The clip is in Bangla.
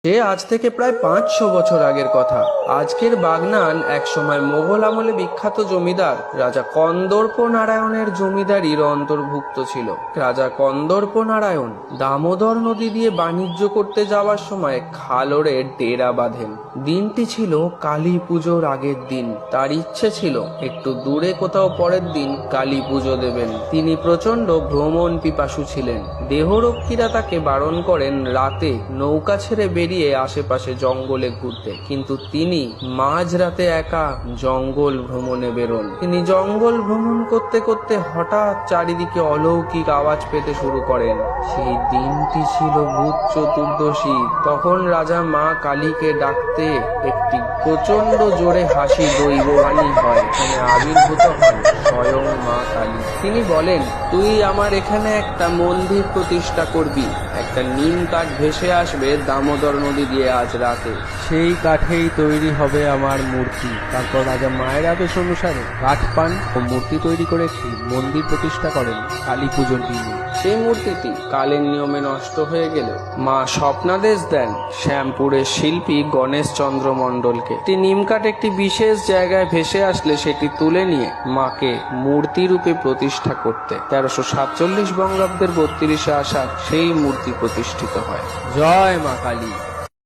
সে আজ থেকে প্রায় 500 বছর আগের কথা। আজকের বাগনান একসময় মোগল আমলে বিখ্যাত জমিদার রাজা কন্দর্প নারায়ণের জমিদারির অন্তর্ভুক্ত ছিল। রাজা কন্দর্প নারায়ণ দামোদর নদী দিয়ে বাণিজ্য করতে যাওয়ার সময় খালরে ডেরা বাঁধেন। দিনটি ছিল কালী পুজোর আগের দিন। তার ইচ্ছে ছিল একটু দূরে কোথাও পরের দিন কালী পুজো দেবেন। তিনি প্রচন্ড ভ্রমণ পিপাসু ছিলেন। দেহরক্ষীরা তাকে বারণ করেন রাতে নৌকা ছেড়ে বেরিয়ে আশেপাশে জঙ্গলে ঘুরতে, কিন্তু তিনি মাঝরাতে একা জঙ্গল ভ্রমণে বেরোন। তিনি জঙ্গল ভ্রমণ করতে করতে হঠাৎ চারিদিকে অলৌকিক আওয়াজ পেতে শুরু করেন। সেই দিনটি ছিল ভূত চতুর্দশী। তখন রাজা মা কালীকে ডাকতে একটি প্রচন্ড জোরে হাসি দৈববাণী হয়। এখানে আবির্ভূত হন স্বয়ং মা কালী। তিনি বলেন, তুই আমার এখানে একটা মন্দির প্রতিষ্ঠা করবি। একটা নিম কাঠ ভেসে আসবে দামোদর নদী দিয়ে আজ রাতে। সেই কাঠেই তৈরি হবে আমার মূর্তি। তারপর রাজা মায়ের আদেশ অনুসারে কাঠ পান ও মূর্তি তৈরি করে একটি মন্দির প্রতিষ্ঠা করেন কালী পুজোর দিনে। সেই মূর্তিটি কালের নিয়মে নষ্ট হয়ে গেলেও মা স্বপ্নাদেশ দেন শ্যামপুরের শিল্পী গণেশ চন্দ্র মণ্ডলকে একটি নিমকাঠ একটি বিশেষ জায়গায় ভেসে আসলে সেটি তুলে নিয়ে মাকে মূর্তি রূপে প্রতিষ্ঠা করতে 1347 বঙ্গাব্দের 32 আষাঢ় সেই মূর্তি প্রতিষ্ঠিত হয়। জয় মা কালী।